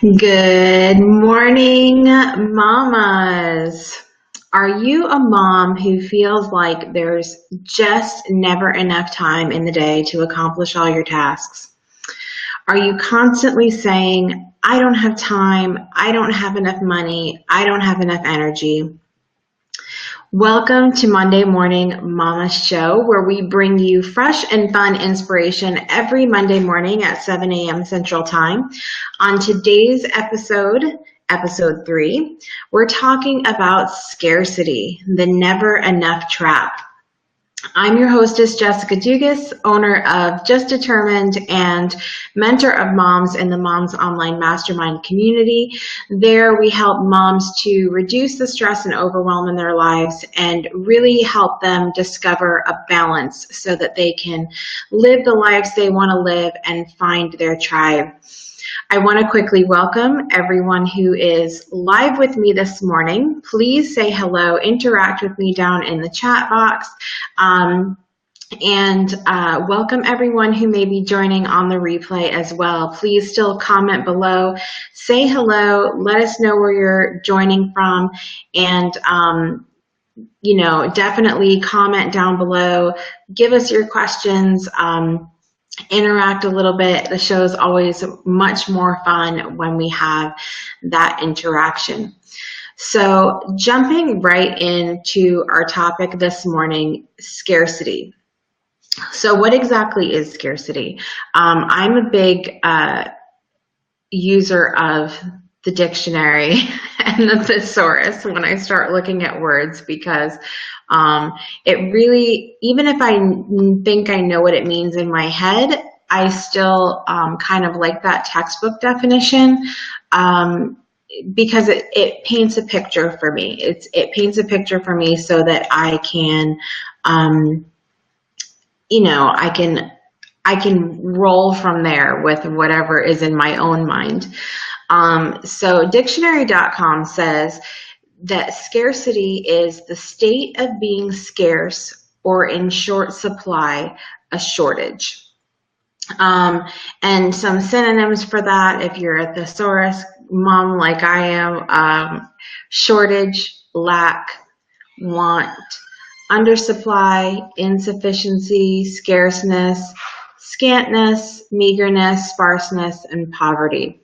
Good morning, mamas. Are you a mom who feels like there's just never enough time in the day to accomplish all your tasks? Are you constantly saying, I don't have time, I don't have enough money, I don't have enough energy? Welcome to Monday Morning Mama Show, where we bring you fresh and fun inspiration every Monday morning at 7 a.m. Central Time. On today's episode 3, we're talking about scarcity, the never enough trap. I'm your hostess, Jessica Dugas, owner of Just Determined and mentor of moms in the Moms Online Mastermind community. There we help moms to reduce the stress and overwhelm in their lives and really help them discover a balance so that they can live the lives they want to live and find their tribe. I want to quickly welcome everyone who is live with me this morning. Please say hello, interact with me down in the chat box, and welcome everyone who may be joining on the replay as well. Please still comment below, say hello, let us know where you're joining from, and definitely comment down below, give us your questions, interact a little bit. The show is always much more fun when we have that interaction. So jumping right into our topic this morning, scarcity. So what exactly is scarcity? I'm a big user of the dictionary and the thesaurus when I start looking at words, because it really, even if I think I know what it means in my head, I still kind of like that textbook definition because it paints a picture for me. It paints a picture for me so that I can, I can roll from there with whatever is in my own mind. So dictionary.com says that scarcity is the state of being scarce or in short supply, a shortage. And some synonyms for that, if you're a thesaurus mom like I am, shortage, lack, want, undersupply, insufficiency, scarceness, scantness, meagerness, sparseness, and poverty.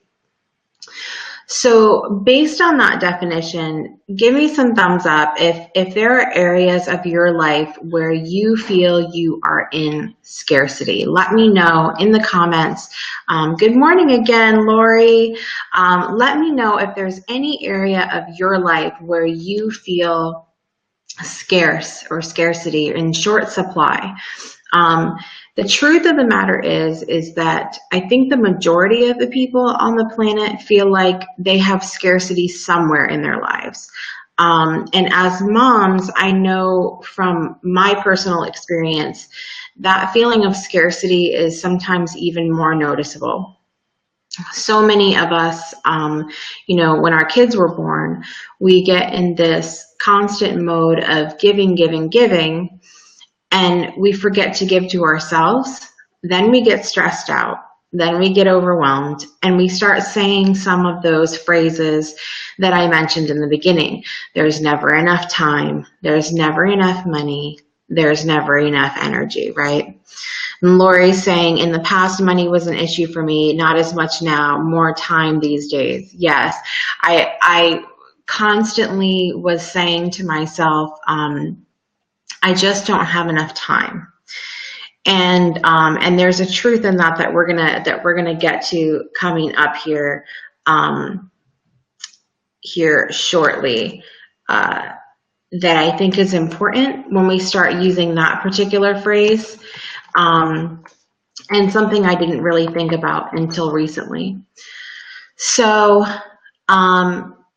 So based on that definition, give me some thumbs up if there are areas of your life where you feel you are in scarcity. Let me know in the comments. Good morning again, Lori. Let me know if there's any area of your life where you feel scarce or scarcity, in short supply. The truth of the matter is that I think the majority of the people on the planet feel like they have scarcity somewhere in their lives. And as moms, I know from my personal experience that feeling of scarcity is sometimes even more noticeable. So many of us, when our kids were born, we get in this constant mode of giving, giving, giving, and we forget to give to ourselves. Then we get stressed out. Then we get overwhelmed, and we start saying some of those phrases that I mentioned in the beginning. There's never enough time. There's never enough money. There's never enough energy, right? And Lori's saying, in the past, money was an issue for me, not as much now, more time these days. Yes, I constantly was saying to myself, I just don't have enough time. And there's a truth in that we're gonna get to coming up here shortly, that I think is important when we start using that particular phrase, and something I didn't really think about until recently. So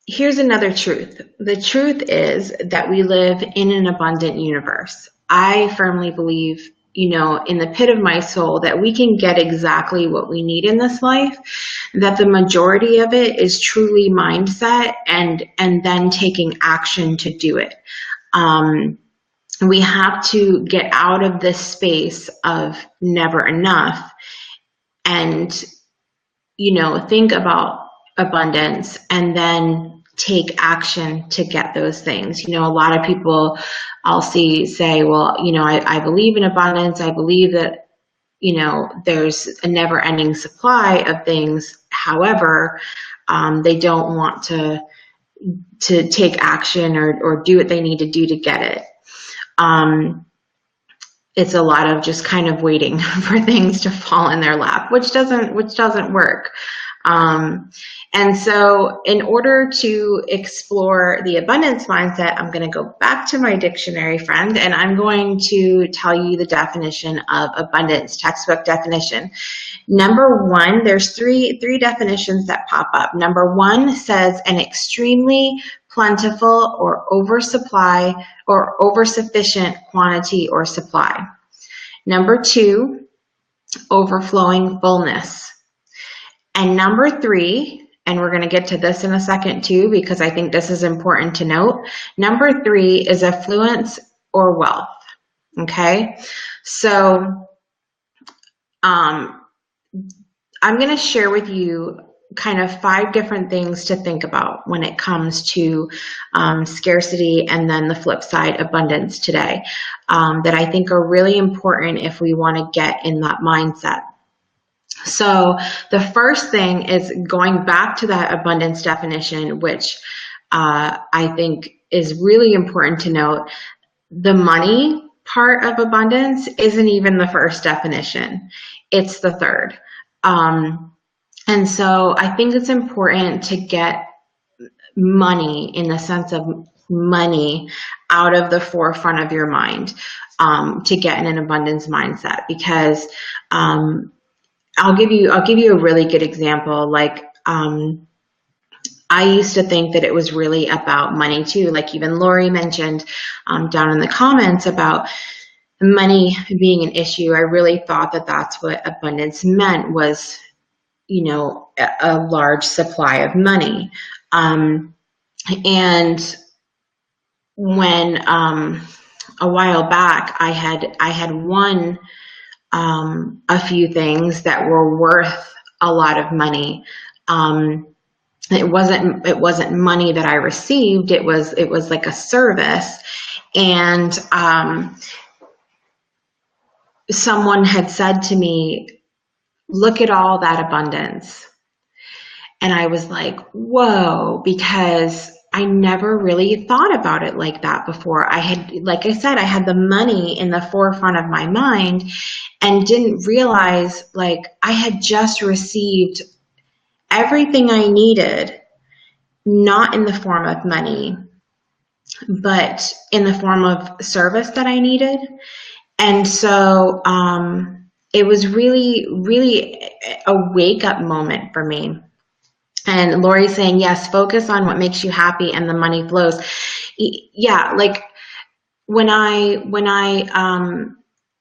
here's another truth. The truth is that we live in an abundant universe. I firmly believe, in the pit of my soul, that we can get exactly what we need in this life, that the majority of it is truly mindset and then taking action to do it. We have to get out of this space of never enough and, think about abundance and then take action to get those things. You know, a lot of people I'll see say, well, you know, I believe in abundance. I believe that, you know, there's a never ending supply of things. However, they don't want to take action or do what they need to do to get it. It's a lot of just kind of waiting for things to fall in their lap, which doesn't work. And so in order to explore the abundance mindset, I'm going to go back to my dictionary friend, and I'm going to tell you the definition of abundance, textbook definition. Number one, there's three definitions that pop up. Number one says an extremely plentiful or oversupply or oversufficient quantity or supply. Number two, overflowing fullness. And number three, and we're going to get to this in a second too, because I think this is important to note. Number three is affluence or wealth. Okay, so I'm going to share with you kind of 5 different things to think about when it comes to scarcity and then the flip side, abundance today, that I think are really important if we want to get in that mindset. So the first thing is going back to that abundance definition, which I think is really important to note. The money part of abundance isn't even the first definition. It's the third. And so I think it's important to get money, in the sense of money, out of the forefront of your mind, to get in an abundance mindset, because I'll give you a really good example. Like, I used to think that it was really about money too. Like even Lori mentioned down in the comments about money being an issue. I really thought that that's what abundance meant, was, you know, a large supply of money. And when a while back I had won a few things that were worth a lot of money. It wasn't money that I received. It was like a service. And someone had said to me, look at all that abundance. And I was like, whoa, because I never really thought about it like that before. I had, like I said, I had the money in the forefront of my mind and didn't realize, like, I had just received everything I needed, not in the form of money, but in the form of service that I needed. And so it was really, really a wake-up moment for me. And Lori's saying, yes, focus on what makes you happy and the money flows. Yeah, like when I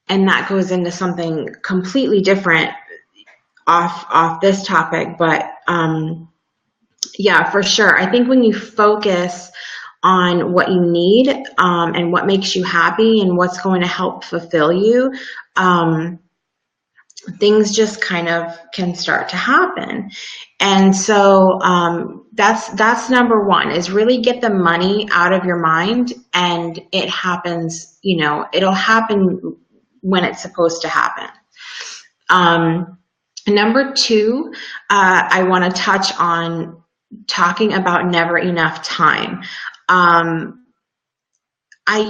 and that goes into something completely different off this topic, but yeah, for sure. I think when you focus on what you need and what makes you happy and what's going to help fulfill you, things just kind of can start to happen. And so that's number one, is really get the money out of your mind, and it happens, you know, it'll happen when it's supposed to happen. Number two, I want to touch on talking about never enough time. I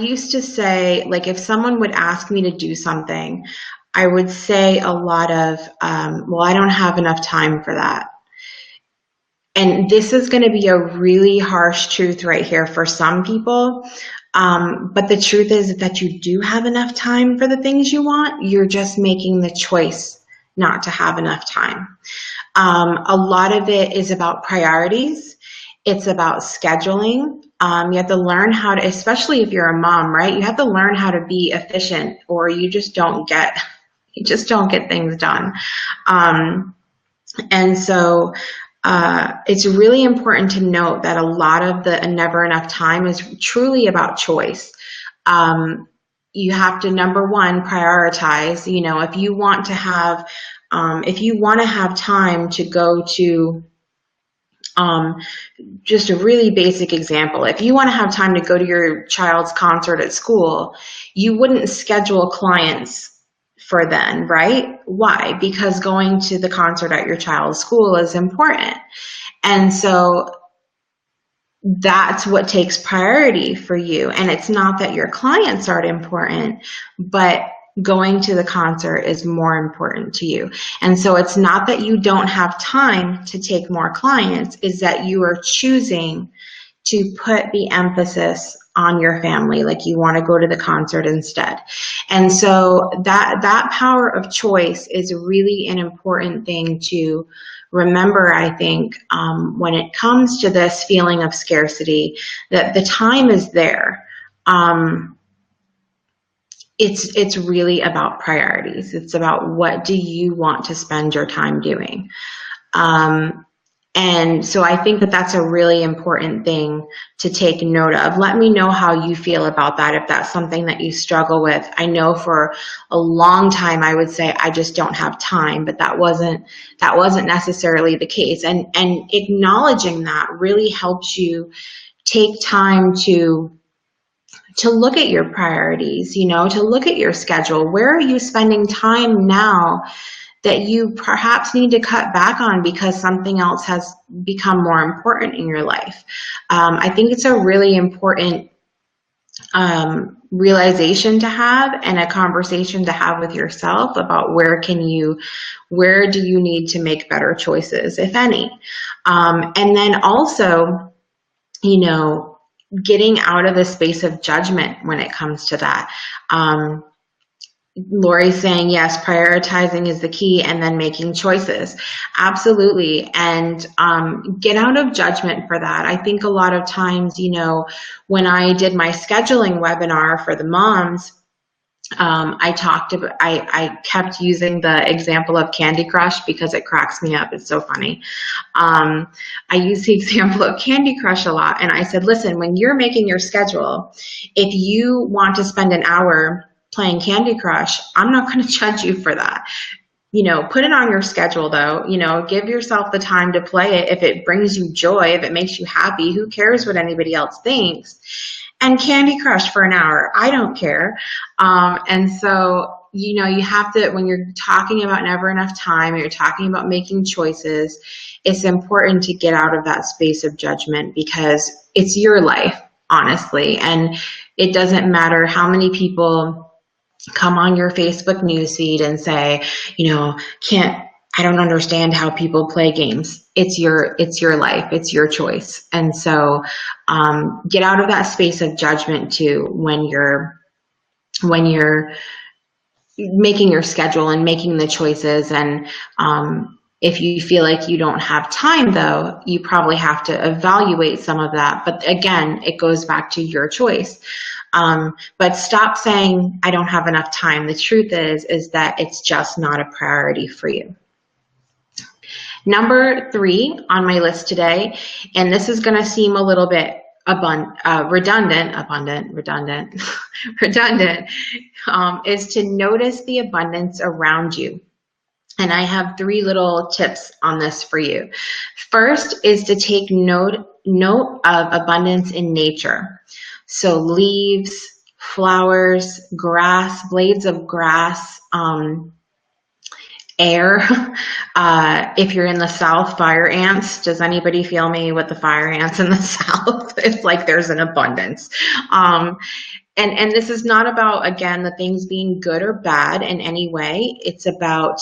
used to say, like, if someone would ask me to do something, I would say a lot of, well, I don't have enough time for that. And this is going to be a really harsh truth right here for some people. But the truth is that you do have enough time for the things you want. You're just making the choice not to have enough time. A lot of it is about priorities. It's about scheduling. You have to learn how to, especially if you're a mom, right? You have to learn how to be efficient, or you just don't get things done. And so it's really important to note that a lot of the never enough time is truly about choice. You have to, number one, prioritize. You know, if you want to have time to go to Um, just a really basic example. If you want to have time to go to your child's concert at school, you wouldn't schedule clients for then, right? Why? Because going to the concert at your child's school is important. And so that's what takes priority for you. And it's not that your clients aren't important, but going to the concert is more important to you. And so it's not that you don't have time to take more clients, is that you are choosing to put the emphasis on your family, like you want to go to the concert instead. And so that power of choice is really an important thing to remember, I think, when it comes to this feeling of scarcity, that the time is there. It's really about priorities. It's about what do you want to spend your time doing. And so I think that that's a really important thing to take note of. Let me know how you feel about that, if that's something that you struggle with. I know for a long time I would say I just don't have time, but that wasn't necessarily the case. And acknowledging that really helps you take time to look at your priorities, to look at your schedule. Where are you spending time now that you perhaps need to cut back on because something else has become more important in your life? I think it's a really important realization to have, and a conversation to have with yourself about where do you need to make better choices, if any. And then also, getting out of the space of judgment when it comes to that. Lori's saying, yes, prioritizing is the key, and then making choices. Absolutely. And get out of judgment for that. I think a lot of times, when I did my scheduling webinar for the moms, I kept using the example of Candy Crush because it cracks me up. It's so funny. I use the example of Candy Crush a lot. And I said, listen, when you're making your schedule, if you want to spend an hour playing Candy Crush, I'm not going to judge you for that. Put it on your schedule though, give yourself the time to play it. If it brings you joy, if it makes you happy, who cares what anybody else thinks? And Candy Crush for an hour, I don't care. And so, you have to, when you're talking about never enough time, or you're talking about making choices, it's important to get out of that space of judgment, because it's your life, honestly. And it doesn't matter how many people come on your Facebook newsfeed and say, I don't understand how people play games. It's your life. It's your choice. And so get out of that space of judgment too when you're making your schedule and making the choices. And if you feel like you don't have time though, you probably have to evaluate some of that. But again, it goes back to your choice. But stop saying, I don't have enough time. The truth is that it's just not a priority for you. Number 3 on my list today, and this is going to seem a little bit redundant, is to notice the abundance around you. And I have 3 little tips on this for you. First is to take note of abundance in nature. So leaves, flowers, grass, blades of grass, air. If you're in the South, fire ants. Does anybody feel me with the fire ants in the South? It's like there's an abundance. And this is not about, again, the things being good or bad in any way. It's about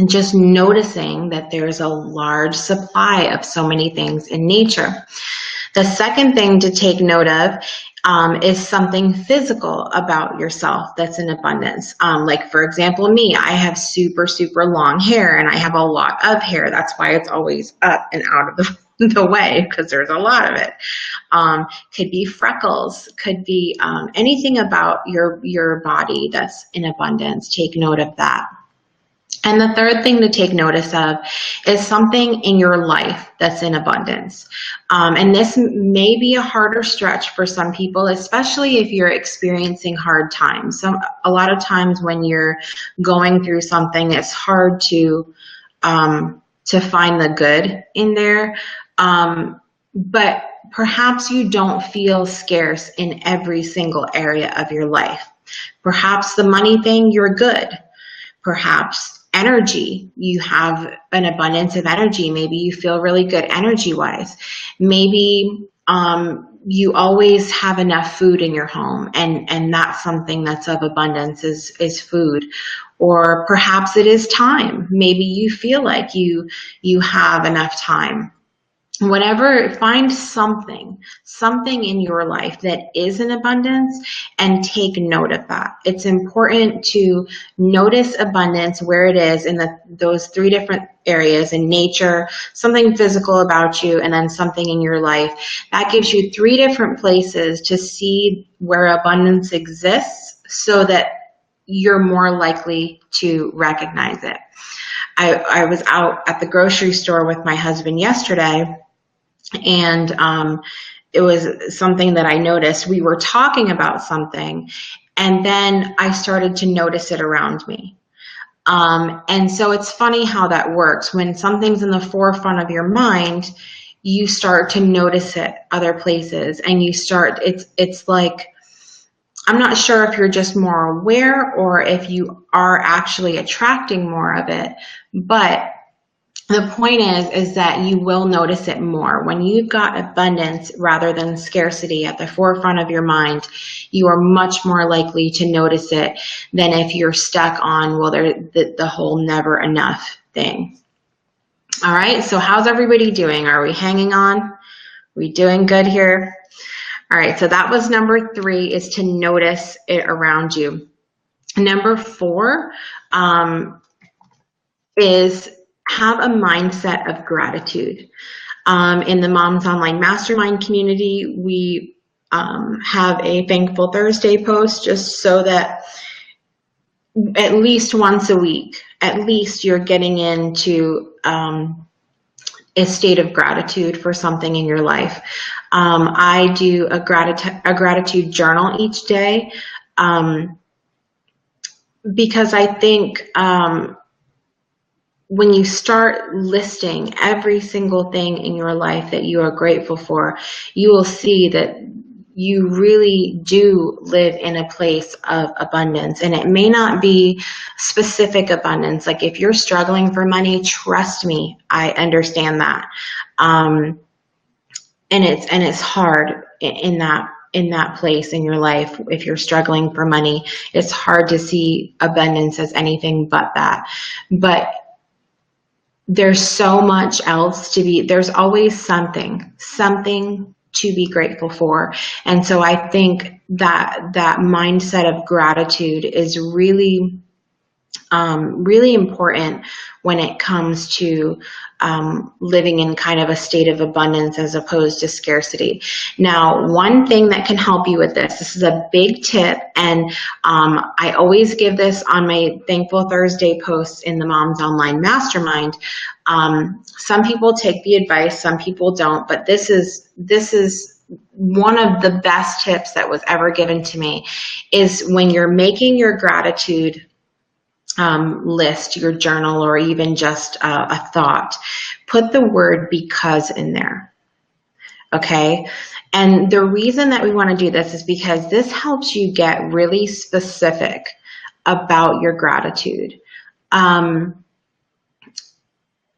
just noticing that there's a large supply of so many things in nature. The second thing to take note of is something physical about yourself that's in abundance. Like, for example, me, I have super, super long hair, and I have a lot of hair. That's why it's always up and out of the way, because there's a lot of it. Could be freckles, could be anything about your body that's in abundance. Take note of that. And the third thing to take notice of is something in your life that's in abundance. And this may be a harder stretch for some people, especially if you're experiencing hard times. A lot of times when you're going through something, it's hard to to find the good in there. But perhaps you don't feel scarce in every single area of your life. Perhaps the money thing, you're good. Perhaps energy, you have an abundance of energy. Maybe you feel really good energy wise. Maybe you always have enough food in your home, and that's something that's of abundance is food. Or perhaps it is time. Maybe you feel like you have enough time. Whatever, find something in your life that is in abundance and take note of that. It's important to notice abundance where it is in those three different areas: in nature, something physical about you, and then something in your life. That gives you three different places to see where abundance exists so that you're more likely to recognize it. I was out at the grocery store with my husband yesterday, and it was something that I noticed. We were talking about something, and then I started to notice it around me. And so it's funny how that works. When something's in the forefront of your mind, you start to notice it other places, and it's like, I'm not sure if you're just more aware or if you are actually attracting more of it, but the point is that you will notice it more. When you've got abundance rather than scarcity at the forefront of your mind, you are much more likely to notice it than if you're stuck on, well, the whole never enough thing. All right, so how's everybody doing? Are we hanging on? Are we doing good here? All right, so that was number 3, is to notice it around you. Number 4 is have a mindset of gratitude. In the Moms Online Mastermind community, we have a Thankful Thursday post, just so that at least once a week, at least you're getting into a state of gratitude for something in your life. I do a gratitude journal each day, because I think when you start listing every single thing in your life that you are grateful for, you will see that you really do live in a place of abundance. And it may not be specific abundance. Like if you're struggling for money, trust me, I understand that. And it's hard in that place in your life. If you're struggling for money, it's hard to see abundance as anything but that. But there's so much else there's always something to be grateful for. And so I think that mindset of gratitude is really, really important when it comes to living in kind of a state of abundance as opposed to scarcity. Now, one thing that can help you with this is a big tip, and I always give this on my Thankful Thursday posts in the Moms Online Mastermind. Some people take the advice, some people don't, but this is one of the best tips that was ever given to me, is when you're making your gratitude list, your journal, or even just a thought, put the word because in there. Okay? And the reason that we want to do this is because this helps you get really specific about your gratitude.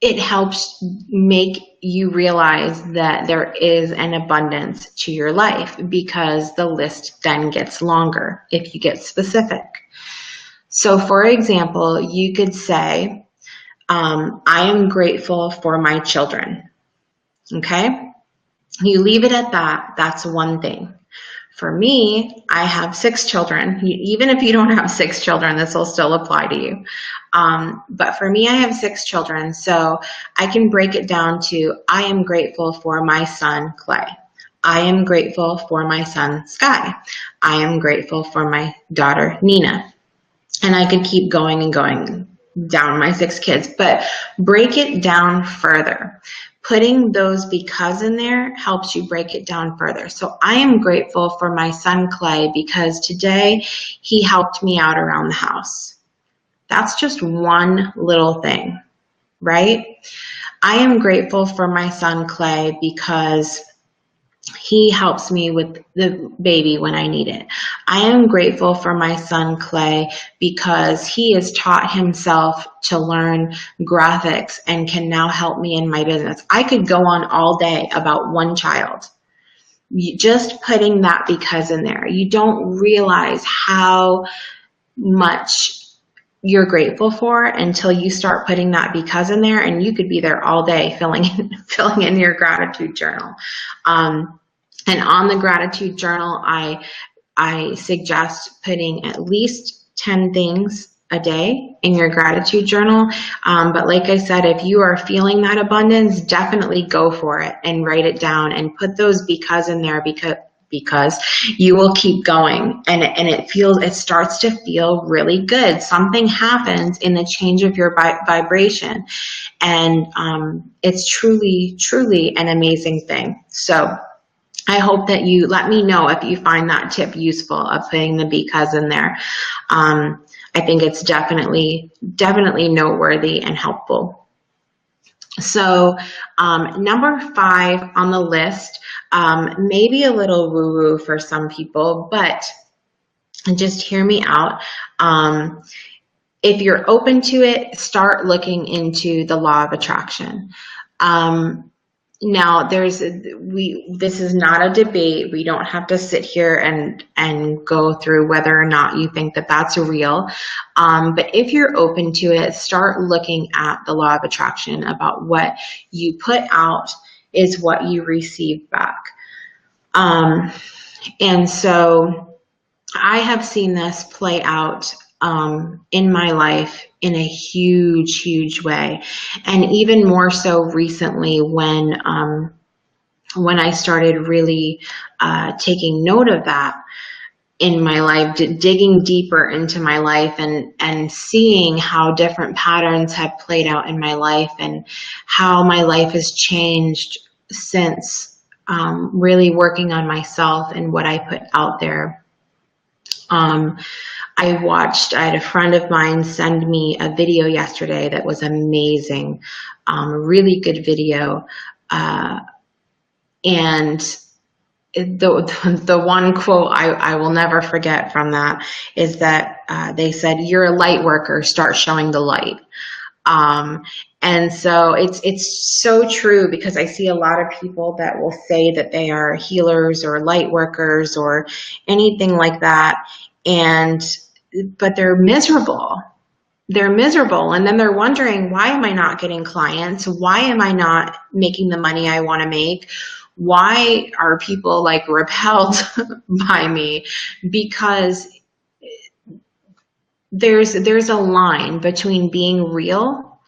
It helps make you realize that there is an abundance to your life, because the list then gets longer if you get specific. So for example, you could say, I am grateful for my children. Okay? You leave it at that. That's one thing. For me, I have 6 children. Even if you don't have 6 children, this will still apply to you. But for me, I have 6 children. So I can break it down to, I am grateful for my son, Clay. I am grateful for my son, Sky. I am grateful for my daughter, Nina. And I could keep going and going down my 6 kids, but break it down further. Putting those because in there helps you break it down further. So I am grateful for my son, Clay, because today he helped me out around the house. That's just one little thing. right? I am grateful for my son Clay because he helps me with the baby when I need it. I am grateful for my son Clay because he has taught himself to learn graphics and can now help me in my business. I could go on all day about one child. Just putting that because in there, you don't realize how much you're grateful for until you start putting that because in there, and you could be there all day filling in your gratitude journal. And on the gratitude journal, I suggest putting at least 10 things a day in your gratitude journal. But like I said, if you are feeling that abundance, definitely go for it and write it down and put those because in there, because you will keep going, and it starts to feel really good. Something happens in the change of your vibration, and it's truly an amazing thing. So I hope that you let me know if you find that tip useful of putting the because in there. I think it's definitely noteworthy and helpful. So number 5 on the list, maybe a little woo-woo for some people, but just hear me out. If you're open to it, start looking into the law of attraction. Now, this is not a debate. We don't have to sit here and go through whether or not you think that that's real. But if you're open to it, start looking at the law of attraction, about what you put out is what you receive back. And so I have seen this play out in my life in a huge way, and even more so recently when I started really taking note of that in my life, digging deeper into my life and seeing how different patterns have played out in my life and how my life has changed since really working on myself and what I put out there. I had a friend of mine send me a video yesterday that was amazing, a really good video. And the one quote I will never forget from that is that they said, "You're a light worker, start showing the light." And so it's so true, because I see a lot of people that will say that they are healers or light workers or anything like that, but they're miserable. They're miserable, and then they're wondering, why am I not getting clients? Why am I not making the money I want to make? Why are people like repelled by me? Because there's a line between being real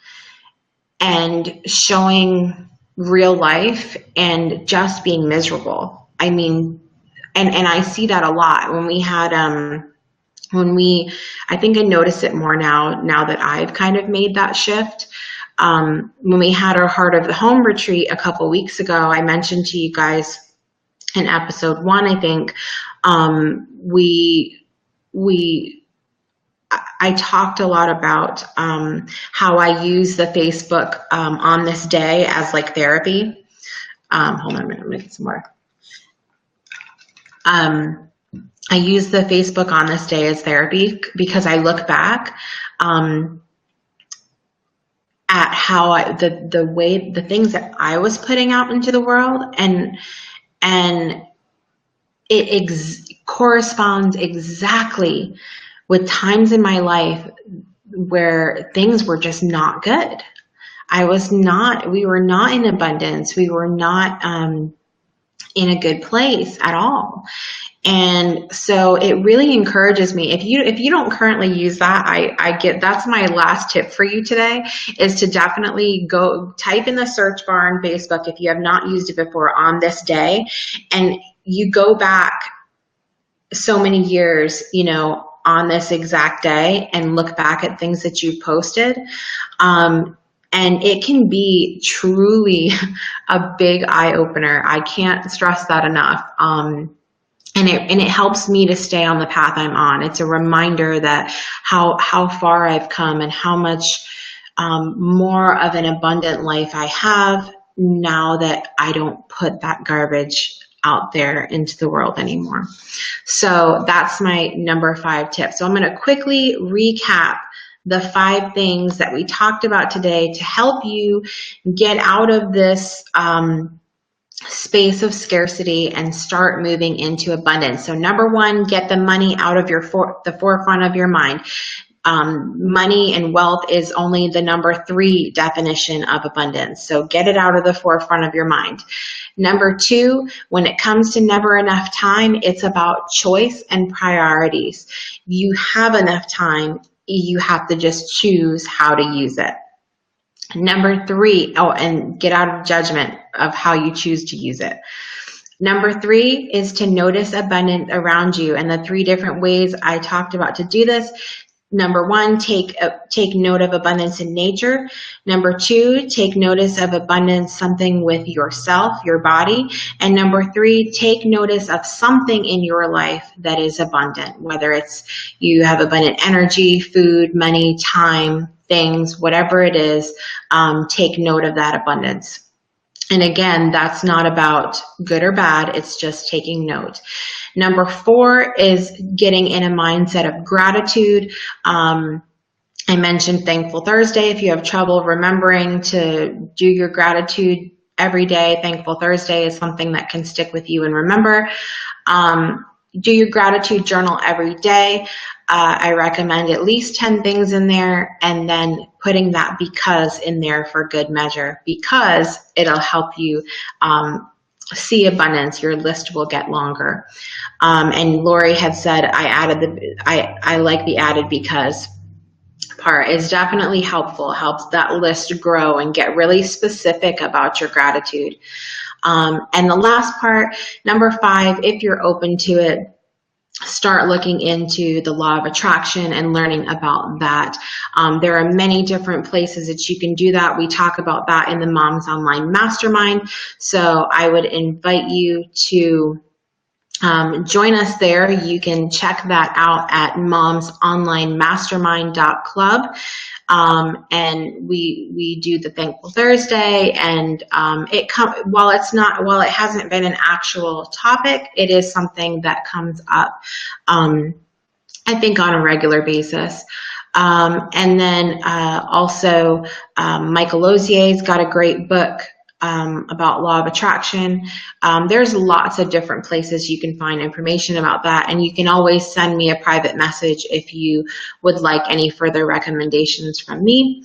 and showing real life and just being miserable. I mean, and I see that a lot when we had I think I notice it more now that I've kind of made that shift. When we had our Heart of the Home retreat a couple weeks ago, I mentioned to you guys in episode 1, I think, I talked a lot about how I use the Facebook on this day as like therapy. Hold on a minute, I'm gonna get some more. I use the Facebook on this day as therapy because I look back at how the things that I was putting out into the world, and it corresponds exactly with times in my life where things were just not good. We were not in abundance. We were not in a good place at all. And so it really encourages me. If you don't currently use that, that's my last tip for you today, is to definitely go type in the search bar on Facebook, if you have not used it before, on this day, and you go back so many years, on this exact day, and look back at things that you posted. And it can be truly a big eye opener. I can't stress that enough. And it helps me to stay on the path I'm on. It's a reminder that how far I've come and how much more of an abundant life I have now that I don't put that garbage out there into the world anymore. So that's my number 5 tip. So I'm going to quickly recap the 5 things that we talked about today to help you get out of this space of scarcity and start moving into abundance. So number 1, get the money out of the forefront of your mind. Money and wealth is only the number 3 definition of abundance. So get it out of the forefront of your mind. Number 2, when it comes to never enough time, it's about choice and priorities. You have enough time. You have to just choose how to use it. Number 3, and get out of judgment of how you choose to use it. Number 3 is to notice abundance around you. And the 3 different ways I talked about to do this. Number 1, take note of abundance in nature. Number 2, take notice of abundance, something with yourself, your body. And number 3, take notice of something in your life that is abundant, whether it's you have abundant energy, food, money, time, things, whatever it is, take note of that abundance. And again, that's not about good or bad, it's just taking note. Number 4 is getting in a mindset of gratitude. I mentioned Thankful Thursday. If you have trouble remembering to do your gratitude every day, Thankful Thursday is something that can stick with you and remember. Do your gratitude journal every day. I recommend at least 10 things in there, and then putting that because in there for good measure, because it'll help you see abundance. Your list will get longer. And Lori had said I like the added because part is definitely helpful, helps that list grow and get really specific about your gratitude. And the last part, number 5, if you're open to it, start looking into the law of attraction and learning about that. There are many different places that you can do that. We talk about that in the Moms Online Mastermind. So I would invite you to join us there. You can check that out at momsonlinemastermind.club. And we do the Thankful Thursday, and while it hasn't been an actual topic, it is something that comes up, I think, on a regular basis. And then also Michael Lozier's got a great book about law of attraction. There's lots of different places you can find information about that, and you can always send me a private message if you would like any further recommendations from me.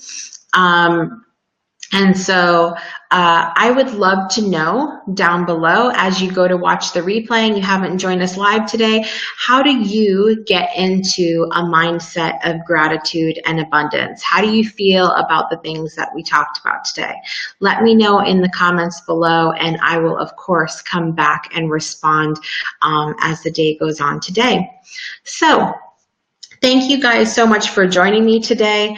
And so I would love to know down below, as you go to watch the replay and you haven't joined us live today, how do you get into a mindset of gratitude and abundance? How do you feel about the things that we talked about today? Let me know in the comments below, and I will, of course, come back and respond as the day goes on today. So thank you guys so much for joining me today.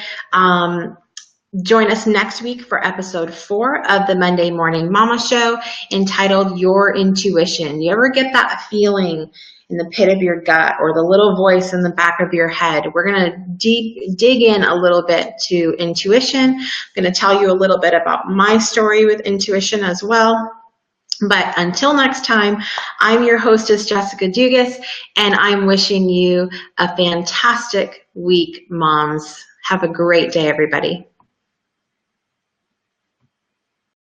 Join us next week for episode 4 of the Monday Morning Mama Show, entitled Your Intuition. You ever get that feeling in the pit of your gut or the little voice in the back of your head? We're going to dig in a little bit to intuition. I'm going to tell you a little bit about my story with intuition as well. But until next time, I'm your hostess, Jessica Dugas, and I'm wishing you a fantastic week, moms. Have a great day, everybody.